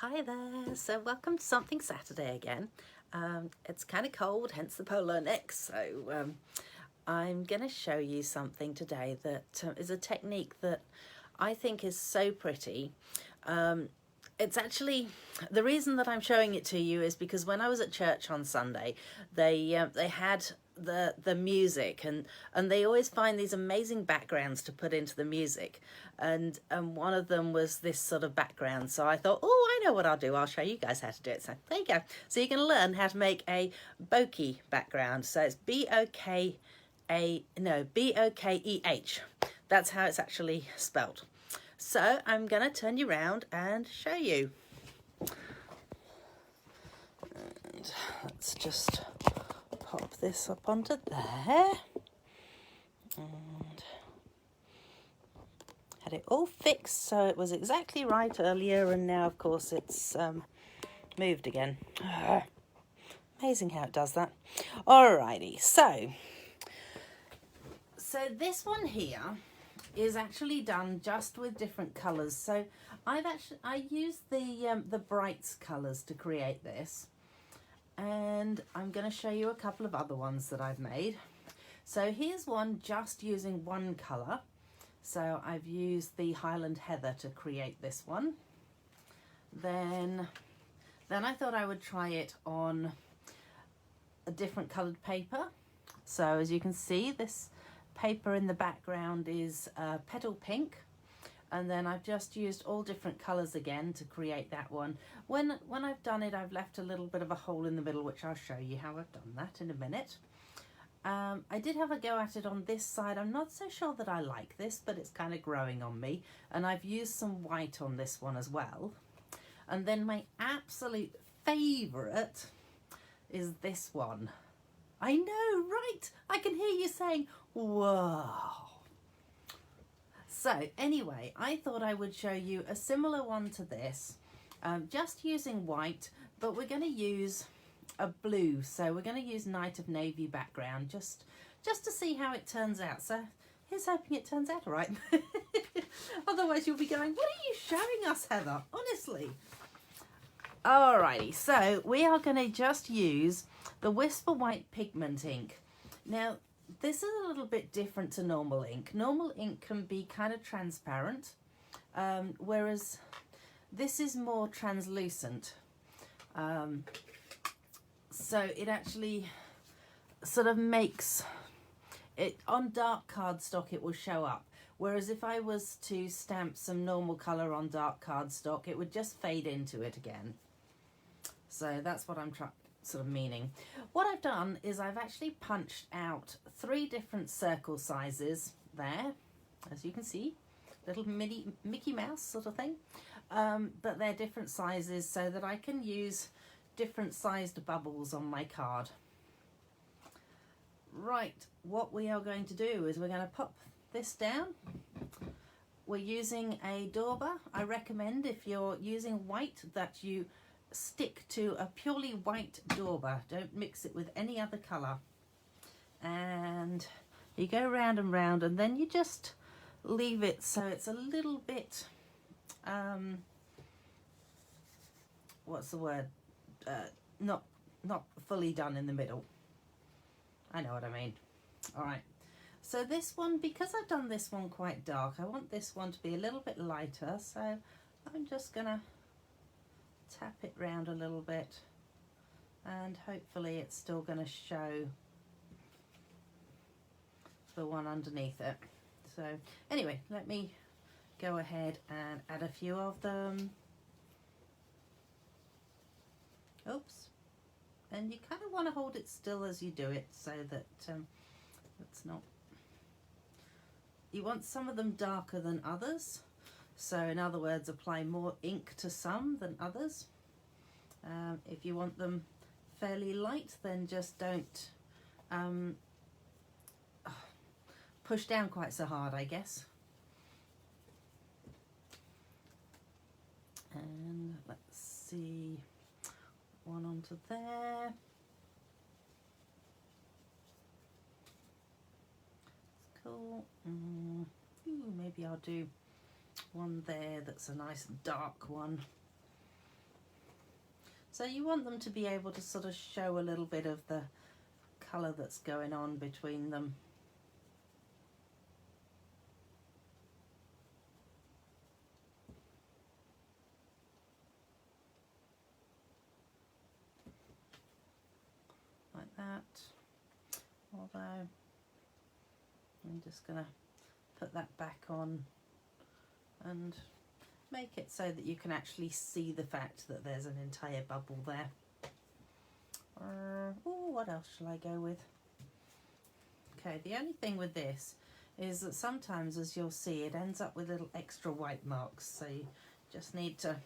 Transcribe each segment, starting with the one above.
Hi there, so welcome to Something Saturday again. It's kind of cold, hence the polo neck, so I'm going to show you something today that is a technique that I think is so pretty. It's actually, the reason that I'm showing it to you is because when I was at church on Sunday, they had the music and they always find these amazing backgrounds to put into the music, and one of them was this sort of background. So I thought, oh, I know what I'll do. I'll show you guys how to do it. So there you go. So you can learn how to make a bokeh background. So it's B-O-K-E-H. That's how it's actually spelled. So I'm going to turn you around and show you. And let's just pop this up onto there. And had it all fixed so it was exactly right earlier, and now of course it's moved again. Amazing how it does that. Alrighty, so this one here is actually done just with different colours. So I used the brights colours to create this, and I'm going to show you a couple of other ones that I've made. So here's one just using one colour. So I've used the Highland Heather to create this one. Then I thought I would try it on a different coloured paper. So as you can see, this paper in the background is petal pink, and then I've just used all different colours again to create that one. When I've done it, I've left a little bit of a hole in the middle, which I'll show you how I've done that in a minute. I did have a go at it on this side. I'm not so sure that I like this, but it's kind of growing on me, and I've used some white on this one as well. And then my absolute favourite is this one. I know, right? I can hear you saying, whoa. So anyway, I thought I would show you a similar one to this, just using white, but we're going to use a blue. So we're going to use Night of Navy background just to see how it turns out. So here's hoping it turns out all right. Otherwise you'll be going, what are you showing us, Heather? Honestly. Alrighty, so we are going to just use the Whisper White pigment ink. Now this is a little bit different to normal ink. Normal ink can be kind of transparent, whereas this is more translucent. So it actually sort of makes it, on dark cardstock it will show up, whereas if I was to stamp some normal colour on dark cardstock, it would just fade into it again. So that's what I'm sort of meaning. What I've done is I've actually punched out 3 different circle sizes there, as you can see, little mini Mickey Mouse sort of thing, but they're different sizes so that I can use different sized bubbles on my card. Right, what we are going to do is we're going to pop this down. We're using a dauber. I recommend, if you're using white, that you stick to a purely white dauber. Don't mix it with any other colour. And you go round and round, and then you just leave it so it's a little bit, what's the word? Not fully done in the middle. I know what I mean. All right. So this one, because I've done this one quite dark, I want this one to be a little bit lighter. So I'm just gonna tap it round a little bit, and hopefully it's still going to show the one underneath it. So anyway, let me go ahead and add a few of them. Oops. And you kind of want to hold it still as you do it, so that it's not, you want some of them darker than others. So in other words, apply more ink to some than others. If you want them fairly light, then just don't push down quite so hard, I guess. And let's see, one onto there. Cool. Ooh, maybe I'll do one there that's a nice dark one. So you want them to be able to sort of show a little bit of the colour that's going on between them. Like that. Although I'm just going to put that back on and make it so that you can actually see the fact that there's an entire bubble there. Oh, what else shall I go with? Okay, the only thing with this is that sometimes, as you'll see, it ends up with little extra white marks, so you just need to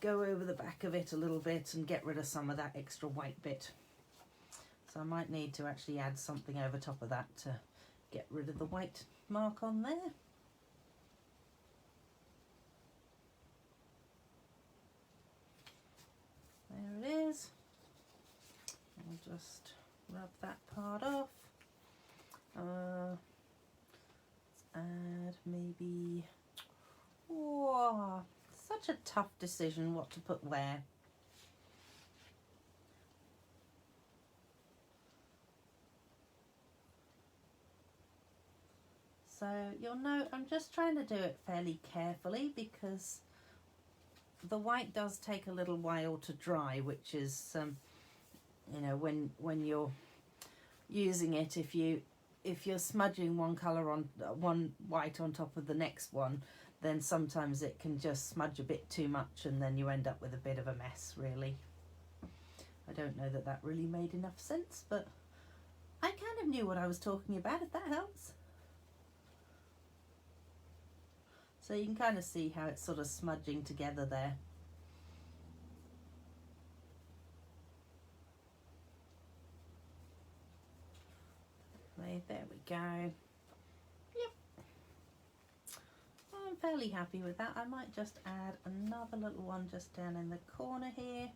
go over the back of it a little bit and get rid of some of that extra white bit. So I might need to actually add something over top of that to get rid of the white mark on there. There it is. I'll just rub that part off. Let's add maybe... Whoa, such a tough decision what to put where. So you'll note I'm just trying to do it fairly carefully because the white does take a little while to dry, which is, you know, when you're using it, if you're smudging one colour on one white on top of the next one, then sometimes it can just smudge a bit too much and then you end up with a bit of a mess, really. I don't know that that really made enough sense, but I kind of knew what I was talking about, if that helps. So you can kind of see how it's sort of smudging together there. There we go. Yep. I'm fairly happy with that. I might just add another little one just down in the corner here.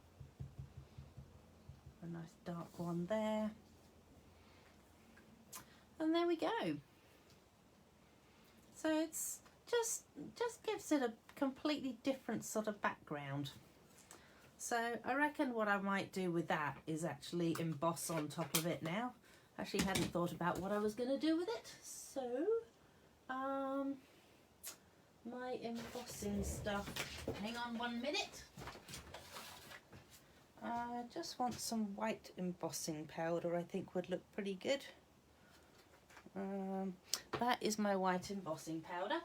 A nice dark one there. And there we go. So it's just gives it a completely different sort of background. So I reckon what I might do with that is actually emboss on top of it now. Actually hadn't thought about what I was going to do with it. So my embossing stuff, hang on 1 minute. I just want some white embossing powder. I think would look pretty good. That is my white embossing powder.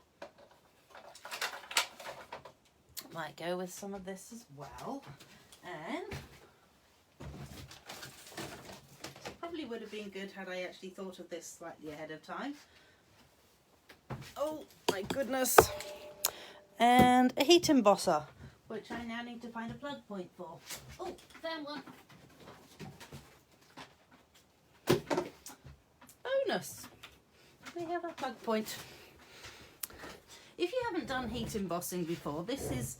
Might go with some of this as well, and probably would have been good had I actually thought of this slightly ahead of time. Oh my goodness. And a heat embosser, which I now need to find a plug point for. Oh, found one. Bonus. We have a plug point. If you haven't done heat embossing before, this is,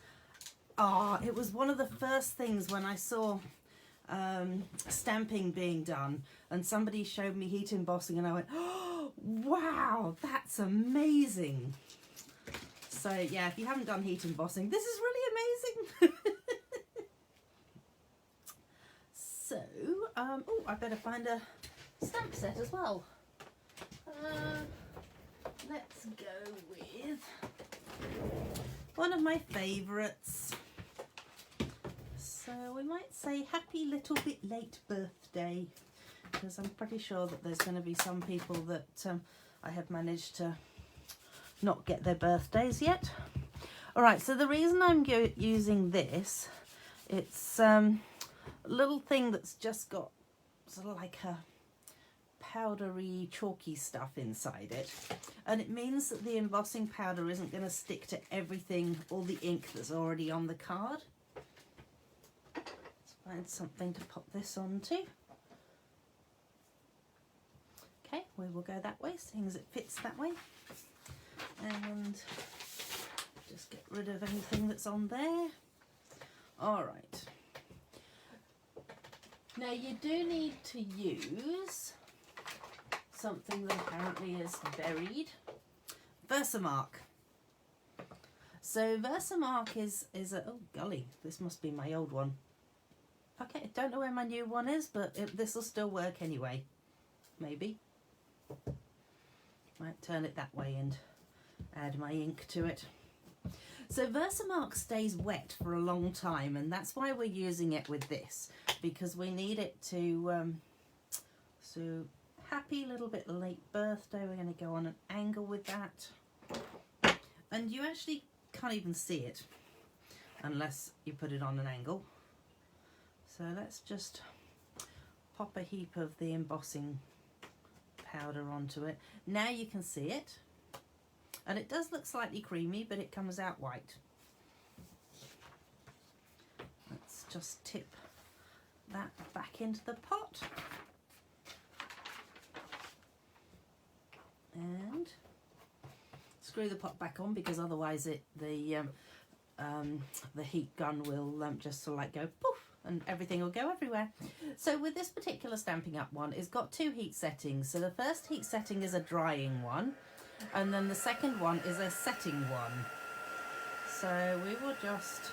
it was one of the first things when I saw stamping being done and somebody showed me heat embossing and I went, oh, wow, that's amazing. So yeah, if you haven't done heat embossing, this is really amazing. So, oh, I better find a stamp set as well. Let's go with one of my favourites. So we might say happy little bit late birthday, because I'm pretty sure that there's going to be some people that I have managed to not get their birthdays yet. Alright, so the reason I'm using this, it's a little thing that's just got sort of like a powdery chalky stuff inside it, and it means that the embossing powder isn't going to stick to everything, all the ink that's already on the card. Let's find something to pop this onto. Okay, we will go that way, seeing as it fits that way, and just get rid of anything that's on there. Alright, now you do need to use something that apparently is buried. Versamark. So Versamark is a, oh golly, this must be my old one. Okay, I don't know where my new one is, but this will still work anyway. Maybe. Might turn it that way and add my ink to it. So Versamark stays wet for a long time, and that's why we're using it with this, because we need it to, so happy little bit late birthday. We're going to go on an angle with that. And you actually can't even see it unless you put it on an angle. So let's just pop a heap of the embossing powder onto it. Now you can see it. And it does look slightly creamy, but it comes out white. Let's just tip that back into the pot. And screw the pot back on, because otherwise the heat gun will just sort of like go poof, and everything will go everywhere. So with this particular Stampin' Up one, it's got 2 heat settings. So the first heat setting is a drying one, and then the second one is a setting one. So we will just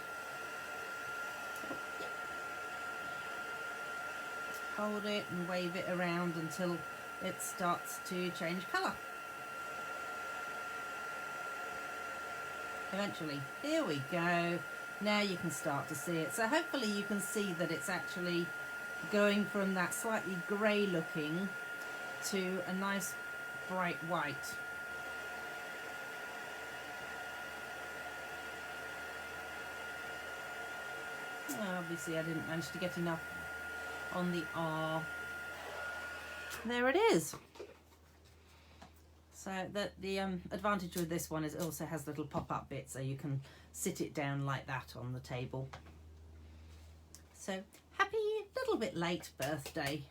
hold it and wave it around until it starts to change colour. Eventually, here we go. Now you can start to see it. So hopefully you can see that it's actually going from that slightly grey looking to a nice bright white. Obviously I didn't manage to get enough on the R. There it is. So the advantage with this one is it also has little pop-up bits, so you can sit it down like that on the table. So happy little bit late birthday,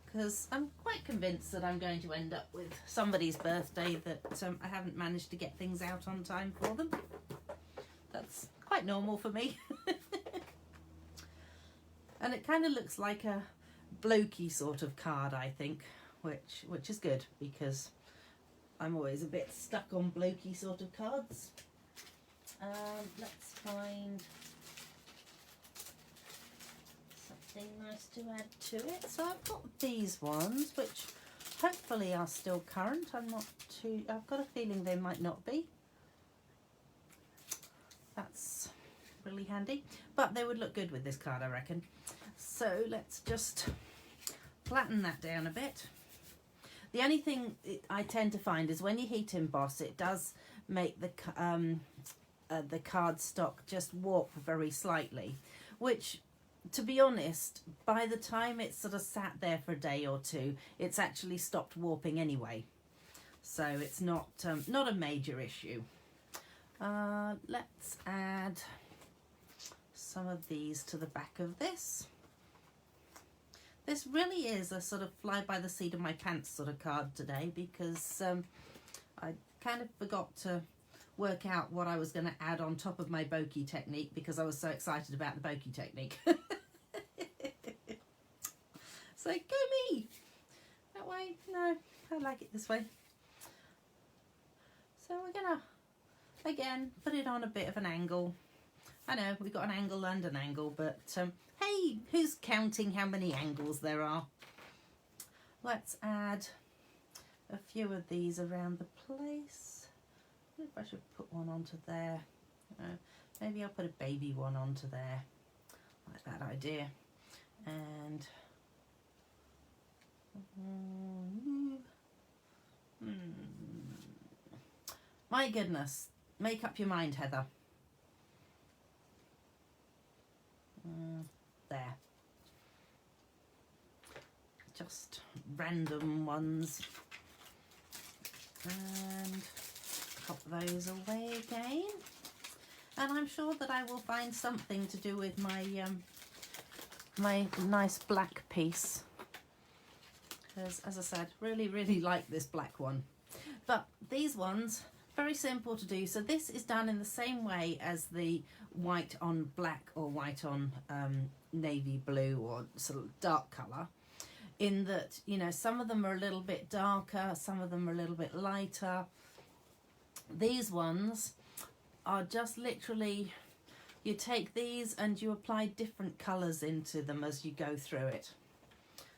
because I'm quite convinced that I'm going to end up with somebody's birthday that I haven't managed to get things out on time for them. That's quite normal for me. And it kind of looks like a blokey sort of card, I think, which is good, because I'm always a bit stuck on blokey sort of cards. Let's find something nice to add to it. So I've got these ones, which hopefully are still current. I've got a feeling they might not be. That's really handy, but they would look good with this card, I reckon. So let's just flatten that down a bit. The only thing I tend to find is when you heat emboss, it does make the cardstock just warp very slightly, which, to be honest, by the time it's sort of sat there for a day or two, it's actually stopped warping anyway. So it's not a major issue. Let's add some of these to the back of this. This really is a sort of fly by the seat of my pants sort of card today, because I kind of forgot to work out what I was going to add on top of my Bokeh Technique, because I was so excited about the Bokeh Technique. So go me! That way? No, I like it this way. So we're going to, again, put it on a bit of an angle. I know, we've got an angle and an angle, but hey, who's counting how many angles there are? Let's add a few of these around the place. I wonder if I should put one onto there. Maybe I'll put a baby one onto there. I like that idea. And my goodness, make up your mind, Heather. There. Just random ones. And pop those away again. And I'm sure that I will find something to do with my my nice black piece. Because, as I said, really like this black one. But these ones, very simple to do. So this is done in the same way as the white on black or white on navy blue or sort of dark colour, in that, you know, some of them are a little bit darker, some of them are a little bit lighter. These ones are just literally you take these and you apply different colours into them as you go through it.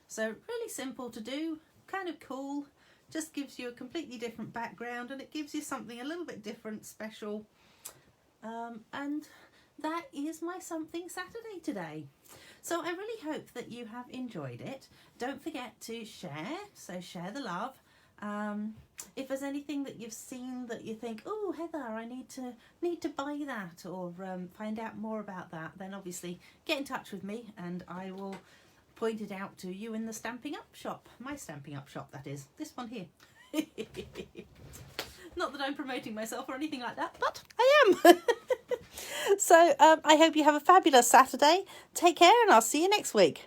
So really simple to do, kind of cool, just gives you a completely different background and it gives you something a little bit different, special. And that is my Something Saturday today. So I really hope that you have enjoyed it. Don't forget to share, so share the love. If there's anything that you've seen that you think, oh Heather, I need to buy that, or find out more about that, then obviously get in touch with me and I will point it out to you in the Stamping Up shop. My Stamping Up shop, that is. This one here. Not that I'm promoting myself or anything like that, but I am. So I hope you have a fabulous Saturday. Take care and I'll see you next week.